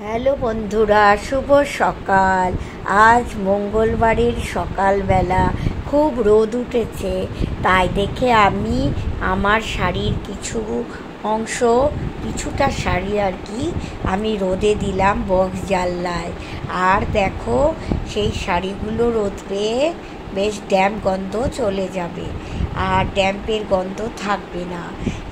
Hello বন্ধুরা, শুভ সকাল। আজ মঙ্গলবারের সকালবেলা খুব রোদ উঠেছে, তাই দেখে আমি আমার শাড়ির অংশ কিছুটা শাড়ি আর কি আমি রোদে দিলাম বক্স জানলায়। আর দেখো, সেই শাড়িগুলো রোদ পেয়ে বেশ ড্যাম্প গন্ধ চলে যাবে, আর ড্যাম্পের গন্ধ থাকবে না।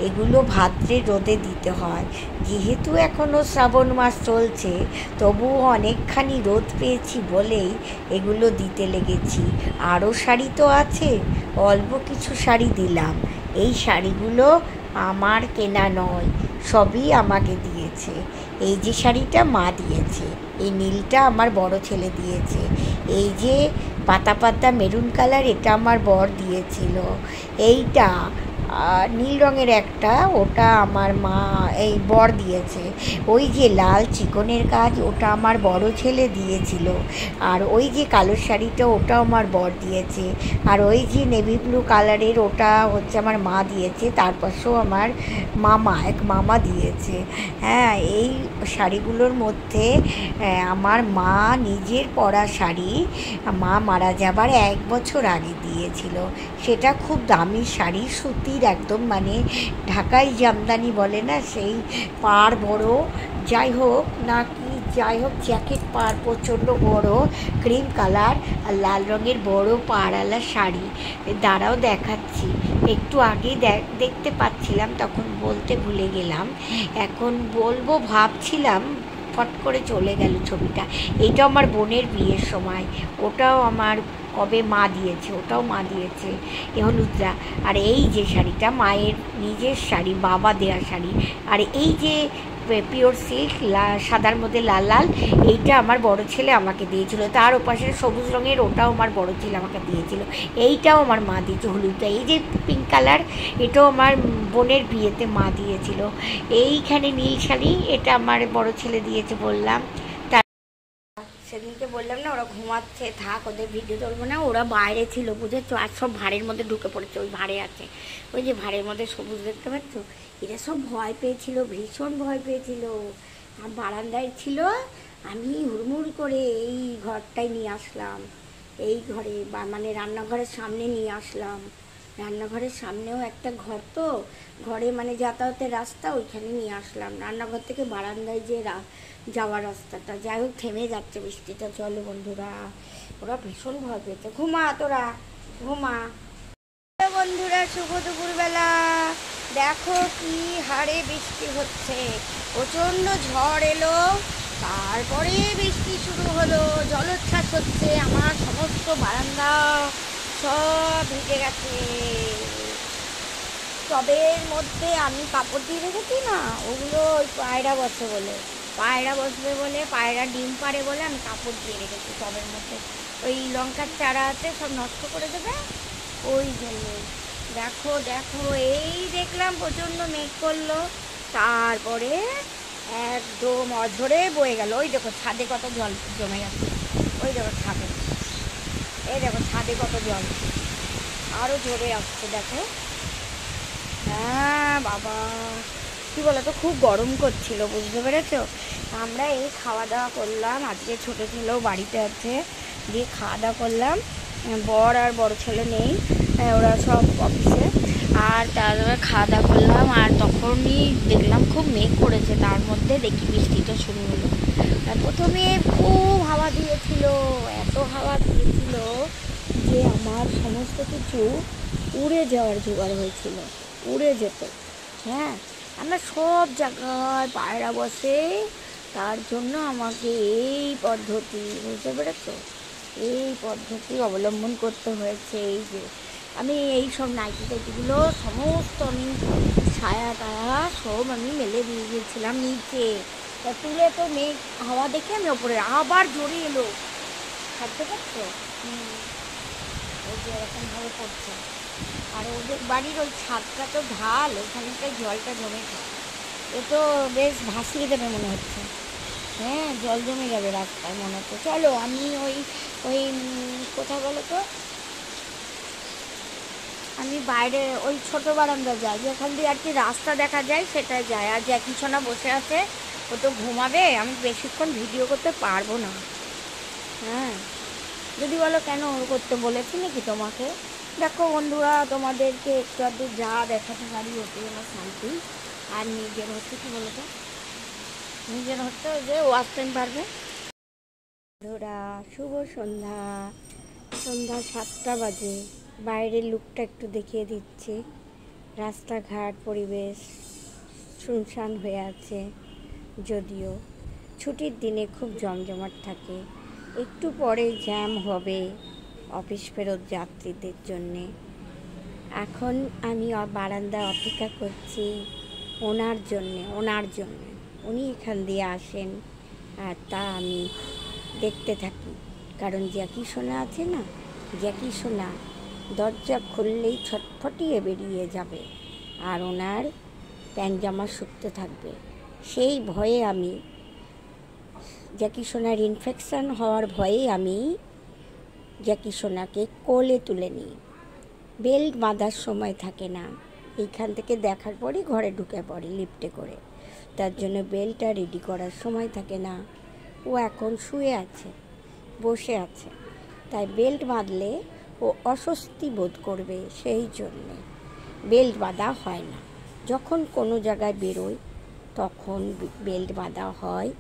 এগুলো ভাদ্রে রোদে দিতে হয়। যেহেতু এখনও শ্রাবণ মাস চলছে, তবুও অনেকখানি রোদ পেয়েছি বলেই এগুলো দিতে লেগেছি। আরও শাড়ি তো আছে, অল্প কিছু শাড়ি দিলাম। এই শাড়িগুলো আমার কেনা নয়, সবই আমাকে দিয়েছে। এই যে শাড়িটা মা দিয়েছে, এই নীলটা আমার বড় ছেলে দিয়েছে। এই যে পাতা পাতা মেরুন কালার, এটা আমার বর দিয়েছিল। এইটা নীল রঙের একটা, ওটা আমার মা এই বর দিয়েছে। ওই যে লাল চিকনের কাজ, ওটা আমার বড় ছেলে দিয়েছিল। আর ওই যে কালো শাড়িটা, ওটাও আমার বর দিয়েছে। আর ওই যে নেভি ব্লু কালারের, ওটা হচ্ছে আমার মা দিয়েছে। তার পাশেও আমার এক মামা দিয়েছে। হ্যাঁ, এই শাড়িগুলোর মধ্যে আমার মা নিজের পরা শাড়ি মা মারা যাবার 1 বছর আগে দিয়েছিল। সেটা খুব দামি শাড়ি, সুতির একদম, মানে ঢাকাই জামদানি বলে না, সেই পাড় বড়, যাই হোক জ্যাকেট পাড় প্রচণ্ড বড়, ক্রিম কালার আর লাল রঙের বড় পাড়ওয়ালা শাড়ি। দাঁড়াও দেখাচ্ছি। একটু আগে দেখতে পাচ্ছিলাম, তখন বলতে ভুলে গেলাম। এখন বলবো ভাবছিলাম, ফট করে চলে গেল ছবিটা। এটাও আমার বোনের বিয়ের সময়, ওটাও আমার কবে মা দিয়েছে, ওটাও মা দিয়েছে, এ হলুদটা। আর এই যে শাড়িটা মায়ের নিজের শাড়ি, বাবা দেওয়া শাড়ি। আর এই যে পিওর সিল্ক সাদার মধ্যে লাল লাল, এইটা আমার বড় ছেলে আমাকে দিয়েছিল। তার ওপাশে সবুজ রঙের, ওটাও আমার বড় ছেলে আমাকে দিয়েছিল। এইটাও আমার মা দিয়েছে, হলুদটা। এই যে পিঙ্ক কালার, এটাও আমার বোনের বিয়েতে মা দিয়েছিল। এইখানে নীল শাড়ি, এটা আমার বড় ছেলে দিয়েছে বললাম। সেদিনকে বললাম না, ওরা ঘুমাচ্ছে, থাক, ওদের ভিডিও তুলবো না। ওরা বাইরে ছিল, বুঝেছো, আর সব ভাড়ের মধ্যে ঢুকে পড়েছে। ওই ভাড়ে আছে, ওই যে ভাড়ের মধ্যে সবুজ দেখতে পাচ্ছ, এরা সব ভয় পেয়েছিল, ভীষণ ভয় পেয়েছিল। আর বারান্দায় ছিল, আমি হুড়মুড় করে এই ঘরটায় নিয়ে আসলাম। এই ঘরে মানে রান্নাঘরের সামনে নিয়ে আসলাম। রান্নাঘরের সামনেও একটা ঘর, তো ঘরে মানে যাতায়াতের রাস্তা, ওইখানে নিয়ে আসলাম। রান্নাঘর থেকে বারান্দায় যে যাওয়ার রাস্তাটা। যাই হোক, থেমে যাচ্ছে বৃষ্টিটা। চলো বন্ধুরা, ওরা ভীষণ ভয় পেয়েছে। ঘুমা তোরা, ঘুমা। বন্ধুরা, শুভ দুপুরবেলা। দেখো কি হারে বৃষ্টি হচ্ছে, প্রচণ্ড ঝড় এলো, তারপরে বৃষ্টি শুরু হলো, জলোচ্ছ্বাস হচ্ছে। আমার সমস্ত বারান্দা সব ভিজে গেছে। টবের মধ্যে আমি কাপড় দিয়ে রেখেছি না, ওগুলো ওই পায়রা বসবে বলে পায়রা ডিম পাড়ে বলে আমি কাপড় দিয়ে রেখেছি টবের মধ্যে। ওই লঙ্কার চারা আছে, সব নষ্ট করে দেবে, ওই জন্য। দেখো দেখো, এই দেখলাম প্রচণ্ড মেঘ করলো, তারপরে একদম অঝরে বয়ে গেল। ওই দেখো ছাদে কত জল জমে গেছে, ওই দেখো ছাদে, এই দেখো ছাদে কত জল, আরও জোরে আসছে দেখো। হ্যাঁ বাবা, কী বলো তো, খুব গরম করছিল, বুঝতে পেরেছো। আমরা এই খাওয়া দাওয়া করলাম, আজকে ছোটো ছেলেও বাড়িতে আছে, দিয়ে খাওয়া দাওয়া করলাম। বর আর বড় ছেলে নেই, ওরা সব অফিসে। আর তারপরে খাওয়া দাওয়া করলাম, আর তখনই দেখলাম খুব মেঘ করেছে, তার মধ্যে দেখি বৃষ্টিটা শুরু হলো। প্রথমে খুব হাওয়া দিয়েছিল, এত হাওয়া দিয়েছিল যে আমার সমস্ত কিছু উড়ে যাওয়ার জোগাড় হয়েছিল, উড়ে যেত। হ্যাঁ, আমরা সব জায়গায় পায়রা বসে, তার জন্য আমাকে এই পদ্ধতি, বুঝতে পেরেছ, এই পদ্ধতি অবলম্বন করতে হয়েছে। এই যে আমি এই সব নাইটি টাইটিগুলো সমস্ত, আমি ছায়া টায়া সব আমি মেলে দিয়ে গিয়েছিলাম নিচে। তা তুলে তো মেঘ হাওয়া দেখে আমি ওপরে, আবার জোরে এলো, থাকতে পারছো, ওই যে এরকমভাবে পড়ছে। আর ওদের বাড়ির ওই ছাদটা তো ঢাল, ওখানটায় জলটা জমে থাকে, এ তো বেশ ভাসিয়ে দেবে মনে হচ্ছে। হ্যাঁ, জল জমে যাবে রাস্তায় মনে হচ্ছে। চলো আমি ওই ওই কোথায় বলো তো, আমি বাইরে ওই ছোটো বারান্দা যাই, যেখান দিয়ে আর কি রাস্তা দেখা যায়, সেটাই যায়। আর জ্যাকি সোনা বসে আছে ও তো ঘুমাবে, আমি বেশিক্ষণ ভিডিও করতে পারবো না। হ্যাঁ, যদি বলো কেন করতে বলেছি নাকি তোমাকে? দেখো বন্ধুরা, তোমাদেরকে একটু আধটু যা দেখাতে পারি ওতে আমার শান্তি। আর নিজের হচ্ছে কি বলতো, নিজের হচ্ছে যে ওয়াচ টাইম পারবে। বন্ধুরা, শুভ সন্ধ্যা। সন্ধ্যা 7টা বাজে। বাইরের লুকটা একটু দেখিয়ে দিচ্ছি। রাস্তাঘাট পরিবেশ শুনশান হয়ে আছে, যদিও ছুটির দিনে খুব জমজমাট থাকে। একটু পরে জ্যাম হবে অফিস ফেরত যাত্রীদের জন্যে। এখন আমি বারান্দায় অপেক্ষা করছি ওনার জন্যে। উনি এখান দিয়ে আসেন আর তা আমি দেখতে থাকি। কারণ জ্যাকি সোনা আছে না, জ্যাকি সোনা দরজা খুললেই ছটফটিয়ে বেরিয়ে যাবে আর ওনার প্যান্ট জামা শুকতে থাকবে। সেই ভয়ে আমি, জ্যাকি সোনার ইনফেকশান হওয়ার ভয়ে আমি জ্যাকি সোনাকে কোলে তুলে নিই। বেল্ট বাঁধার সময় থাকে না, এইখান থেকে দেখার পরই ঘরে ঢুকে পড়ে লিফটে করে। তার জন্য বেল্টটা রেডি করার সময় থাকে না। ও এখন শুয়ে আছে, বসে আছে, তাই বেল্ট বাঁধলে ও অস্বস্তি বোধ করবে, সেই জন্যে বেল্ট বাঁধা হয় না। যখন কোনো জায়গায় বেরোয় তখন বেল্ট বাঁধা হয়।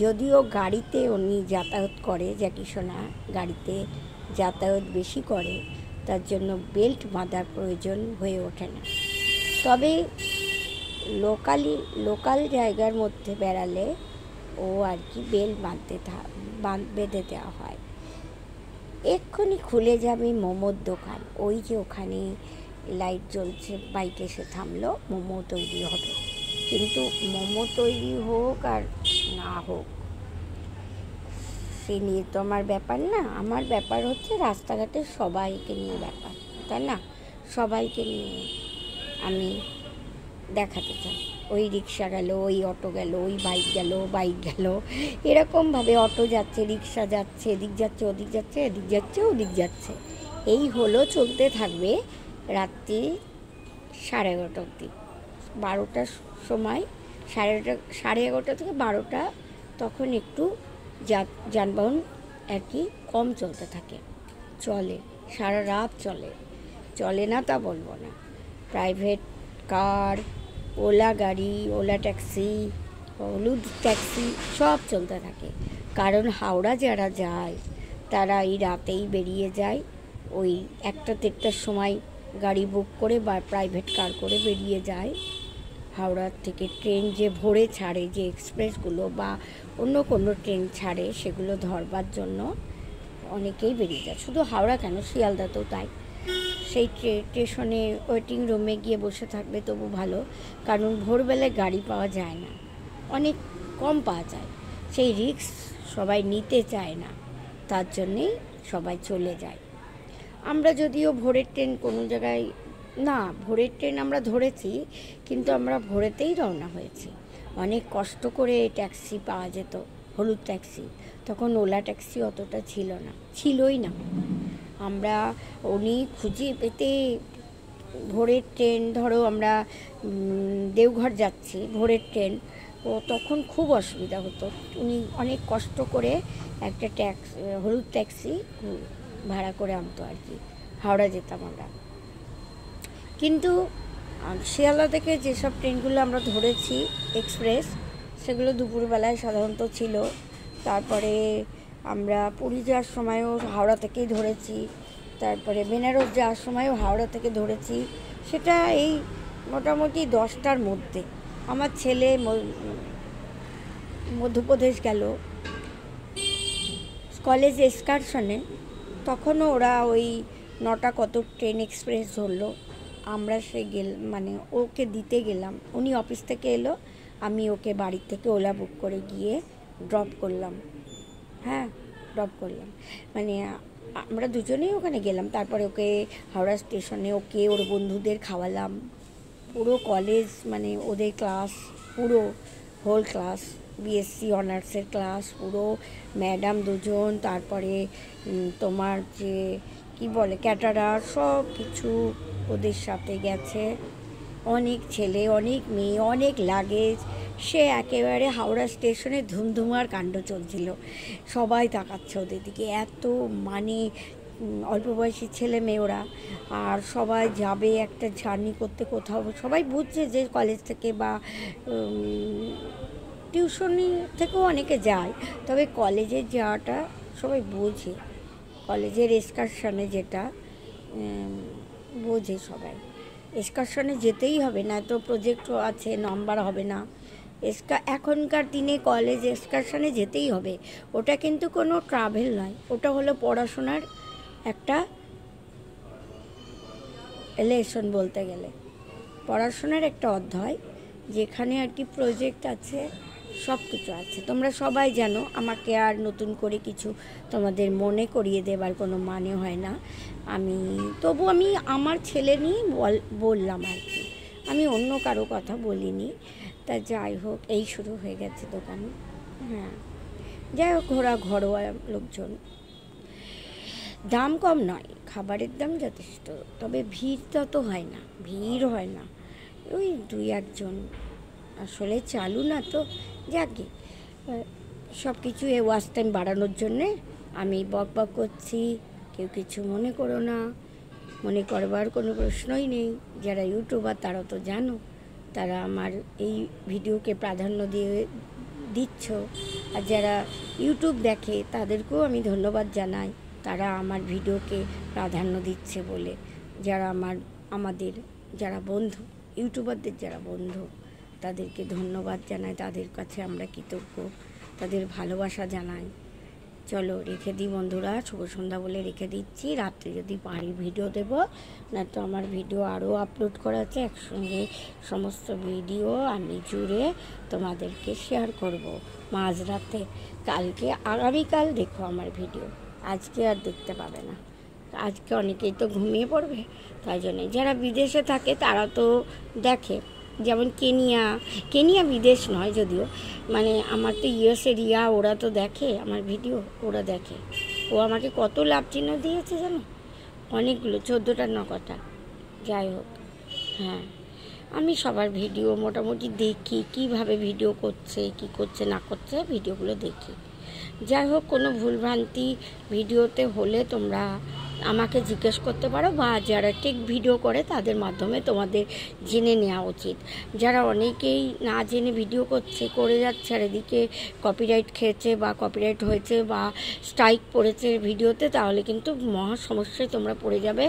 যদিও গাড়িতে উনি যাতায়াত করে, জ্যাকি সোনা গাড়িতে যাতায়াত বেশি করে, তার জন্য বেল্ট বাঁধার প্রয়োজন হয়ে ওঠে না। তবে লোকাল জায়গার মধ্যে বেড়ালে ও আর কি বেল্ট বেঁধে দেওয়া হয়। এক্ষুনি খুলে যাবে মোমোর দোকান। ওই যে ওখানে লাইট জ্বলছে, বাইক এসে থামলো, মোমো তৈরি হবে। কিন্তু মোমো তৈরি হোক আর না হোক সে নিয়ে তো আমার ব্যাপার না। আমার ব্যাপার হচ্ছে রাস্তাঘাটে সবাইকে নিয়ে ব্যাপার, তাই না? সবাইকে নিয়ে আমি দেখাতে চাই। ওই রিক্সা গেল, ওই অটো গেল, ওই বাইক গেল, এরকমভাবে অটো যাচ্ছে, রিক্সা যাচ্ছে, এদিক যাচ্ছে, ওদিক যাচ্ছে, এদিক যাচ্ছে, ওদিক যাচ্ছে। এই হলো, চলতে থাকবে রাত্রি 11:30 অবধি। 12টার সময়, 11:30 থেকে 12টা, তখন একটু যানবাহন আর কি কম চলতে থাকে। চলে, সারা রাত চলে না তা বলবো না। প্রাইভেট কার, ওলা গাড়ি, ওলা ট্যাক্সি, হলুদ ট্যাক্সি সব চলতে থাকে। কারণ হাওড়া যারা যায় তারা এই রাতেই বেরিয়ে যায়। ওই 1টা-1:30টার সময় গাড়ি বুক করে বা প্রাইভেট কার করে বেরিয়ে যায়। হাওড়ার থেকে ট্রেন যে ভোরে ছাড়ে, যে এক্সপ্রেসগুলো বা অন্য কোনো ট্রেন ছাড়ে, সেগুলো ধরবার জন্য অনেকেই বেরিয়ে যায়। শুধু হাওড়া কেন, শিয়ালদাতেও তাই। সেই স্টেশনে ওয়েটিং রুমে গিয়ে বসে থাকবে তবু ভালো, কারণ ভোরবেলায় গাড়ি পাওয়া যায় না, অনেক কম পাওয়া যায়। সেই রিস্ক সবাই নিতে চায় না, তার জন্যেই সবাই চলে যায়। আমরা যদিও ভোরের ট্রেন কোনো জায়গায় না, ভোরের ট্রেন আমরা ধরেছি, কিন্তু আমরা ভোরেতেই রওনা হয়েছি। অনেক কষ্ট করে ট্যাক্সি পাওয়া যেত, হলুদ ট্যাক্সি। তখন ওলা ট্যাক্সি অতটা ছিলই না। আমরা খুঁজে পেতে ভোরের ট্রেন, ধরো আমরা দেওঘর যাচ্ছি, ভোরের ট্রেন, ও তখন খুব অসুবিধা হতো। উনি অনেক কষ্ট করে একটা হলুদ ট্যাক্সি ভাড়া করে আনতো আর কি, হাওড়া যেতাম আমরা। কিন্তু শিয়ালদা থেকে যেসব ট্রেনগুলো আমরা ধরেছি এক্সপ্রেস, সেগুলো দুপুরবেলায় সাধারণত ছিল। তারপরে আমরা পুরী যাওয়ার সময়ও হাওড়া থেকেই ধরেছি, তারপরে বেনারস যাওয়ার সময়ও হাওড়া থেকে ধরেছি। সেটা এই মোটামুটি 10টার মধ্যে। আমার ছেলে মধ্যপ্রদেশ গেল কলেজ এক্সকারশনে, তখনও ওরা ওই 9টা কত ট্রেন এক্সপ্রেস ধরলো। আমরা ওকে দিতে গেলাম। উনি অফিস থেকে এলো, আমি ওকে বাড়ির থেকে ওলা বুক করে গিয়ে ড্রপ করলাম। আমরা দুজনেই ওখানে গেলাম। তারপরে ওকে হাওড়া স্টেশনে ওর বন্ধুদের খাওয়ালাম। পুরো কলেজ, ওদের ক্লাস, পুরো হোল ক্লাস, বিএসসি অনার্সের ক্লাস, পুরো ম্যাডাম দুজন, তারপরে তোমার যে কি বলে ক্যাটারার, সব কিছু ওদের সাথে গেছে। অনেক ছেলে, অনেক মেয়ে, অনেক লাগেজ, সে একেবারে হাওড়া স্টেশনে ধুমধুমার কাণ্ড চলছিল, সবাই তাকাচ্ছে ওদের দিকে, এত মানে অল্প বয়সী ছেলে মেয়েরা, আর সবাই যাবে একটা জার্নি করতে কোথাও, সবাই বুঝছে যে কলেজ থেকে বা টিউশনি থেকেও অনেকে যায়, তবে কলেজের যাওয়াটা সবাই বোঝে, কলেজের এক্সকারশনে যেটা বোঝে সবাই, এক্সকারশনে যেতেই হবে, না তো প্রজেক্ট আছে, নাম্বার হবে না। এখনকার দিনে কলেজ এক্সকারশনে যেতেই হবে, ওটা কিন্তু কোনো ট্রাভেল নয়, ওটা হলো পড়াশোনার একটা লেসন, বলতে গেলে পড়াশোনার একটা অধ্যায়, যেখানে আর কি প্রজেক্ট আছে, সব কিছু আছে। তোমরা সবাই জানো, আমাকে আর নতুন করে কিছু তোমাদের মনে করিয়ে দেবার কোনো মানে হয় না। তবু আমি আমার ছেলে নিয়ে বললাম আর কি, আমি অন্য কারো কথা বলিনি। তা যাই হোক, এই শুরু হয়ে গেছে দোকান। হ্যাঁ, যাই হোক, ঘরোয়া লোকজন, দাম কম নয়, খাবারের দাম যথেষ্ট, তবে ভিড় তত হয় না, ভিড় হয় না, ওই 2-1 জন আসলে চালু না তো, যাকে সব কিছু ওয়াচ টাইম বাড়ানোর জন্যে আমি বক করছি, কেউ কিছু মনে করো না, মনে করবার কোনো প্রশ্নই নেই। যারা ইউটিউবার তারা তো জানো, তারা আমার এই ভিডিওকে প্রাধান্য দিচ্ছ, আর যারা ইউটিউব দেখে তাদেরকেও আমি ধন্যবাদ জানাই, তারা আমার ভিডিওকে প্রাধান্য দিচ্ছে বলে। যারা আমাদের যারা বন্ধু, ইউটিউবারদের যারা বন্ধু, তাদেরকে ধন্যবাদ জানাই, তাদের কাছে আমরা কৃতজ্ঞ, তাদের ভালোবাসা জানাই। চলো রেখে দিই বন্ধুরা, শুভ সন্ধ্যা বলে রেখে দিচ্ছি। রাত্রে যদি পারি ভিডিও দেব, না তো আমার ভিডিও আরও আপলোড করা আছে, একসঙ্গে সমস্ত ভিডিও আমি জুড়ে তোমাদেরকে শেয়ার করব মাঝরাতে। আগামীকাল দেখো আমার ভিডিও, আজকে আর দেখতে পাবে না, আজকে অনেকেই তো ঘুমিয়ে পড়বে, তাই জন্যে যারা বিদেশে থাকে তারা তো দেখে, যেমন কেনিয়া বিদেশ নয় যদিও, মানে আমার তো ইউএস এরিয়া, ওরা তো দেখে আমার ভিডিও, ওরা দেখে। ও আমাকে কত লাভ চিহ্ন দিয়েছে জানো, অনেকগুলো, 14টা 9টা। যাই হোক, হ্যাঁ, আমি সবার ভিডিও মোটামুটি দেখি, কিভাবে ভিডিও করছে, কি করছে না করছে, ভিডিওগুলো দেখি। যাই হোক, কোনো ভুলভ্রান্তি ভিডিওতে হলে তোমরা আমাকে জিজ্ঞেস করতে পারো, বা যারা টেক ভিডিও করে তাদের মাধ্যমে তোমাদের জেনে নেওয়া উচিত। যারা অনেকেই না জেনে ভিডিও করে যাচ্ছে, আর এদিকে কপিরাইট খেয়েছে বা কপিরাইট হয়েছে বা স্ট্রাইক পড়েছে ভিডিওতে, তাহলে কিন্তু মহা সমস্যায় তোমরা পড়ে যাবে।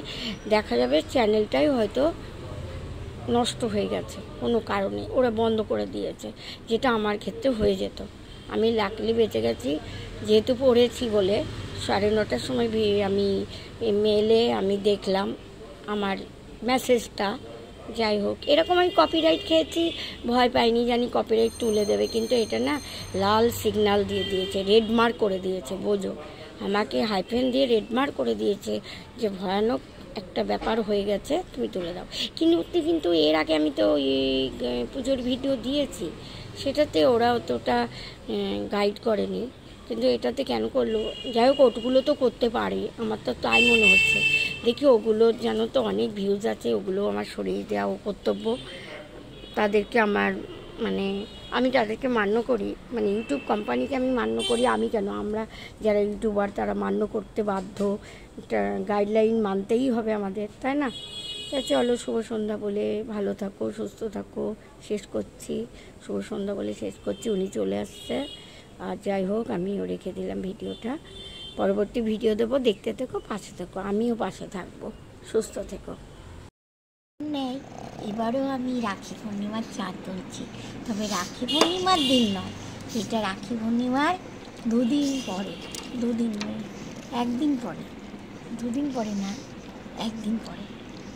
দেখা যাবে চ্যানেলটাই হয়তো নষ্ট হয়ে গেছে কোনো কারণে, ওরা বন্ধ করে দিয়েছে, যেটা আমার ক্ষেত্রে হয়ে যেত। আমি লাকলি বেঁচে গেছি, যেহেতু পড়েছি বলে। 9:30টার সময় আমি মেলে আমি দেখলাম আমার মেসেজটা। যাই হোক, এরকম আমি কপিরাইট খেয়েছি, ভয় পাইনি, জানি কপিরাইট তুলে দেবে, কিন্তু এটা না লাল সিগন্যাল দিয়ে দিয়েছে, রেড মার্ক করে দিয়েছে, বোঝো, আমাকে হাইফেন দিয়ে রেড মার্ক করে দিয়েছে, যে ভয়ানক একটা ব্যাপার হয়ে গেছে, তুমি তুলে দাও। কিন্তু এর আগে আমি তো পুজোর ভিডিও দিয়েছি, সেটাতে ওরা অতটা গাইড করেনি, কিন্তু এটাতে কেন করলো? যাই হোক, ওগুলো তো করতে পারে, আমার তো তাই মনে হচ্ছে। দেখি ওগুলো জানো তো অনেক ভিউজ আছে, ওগুলো আমার সরিয়ে দেওয়া কর্তব্য। তাদেরকে আমি তাদেরকে মান্য করি, মানে ইউটিউব কোম্পানিকে আমি মান্য করি। আমি কেন, আমরা যারা ইউটিউবার তারা মান্য করতে বাধ্য, গাইডলাইন মানতেই হবে আমাদের, তাই না? তা চলো, শুভ সন্ধ্যা বলে ভালো থাকো, সুস্থ থাকো, শেষ করছি। শুভ সন্ধ্যা বলে শেষ করছি, উনি চলে আসছে। আর যাই হোক, আমিও রেখে দিলাম ভিডিওটা, পরবর্তী ভিডিও দেবো, দেখতে থেকো, পাশে থেকো, আমিও পাশে থাকবো, সুস্থ থেকো। এবারও আমি রাখি পূর্ণিমার চাঁদ তুলছি, তবে রাখি পূর্ণিমার দিন নয়, এটা রাখি পূর্ণিমার 2 দিন পরে, 2 দিন নয়, 1 দিন পরে, 2 দিন পরে না, 1 দিন পরে।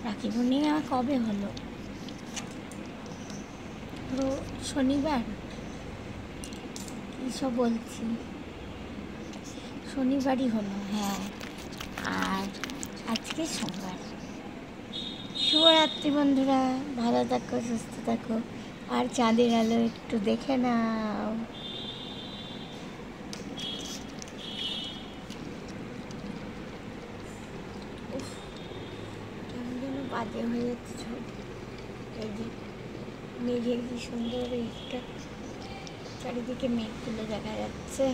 রাখি পূর্ণিমা কবে হলো? শনিবার, এইসব বলছি, শনিবারই হলো, হ্যাঁ, আর আজকে সোমবার। শুভরাত্রি বন্ধুরা, ভালো থাকো, সুস্থ থাকো, আর চাঁদের আলো একটু দেখে নাও। কেমন যেন বাজে হয়ে যাচ্ছে, এই যে মেঘের কি সুন্দর এইটা চারিদিকে মেঘগুলো দেখা যাচ্ছে।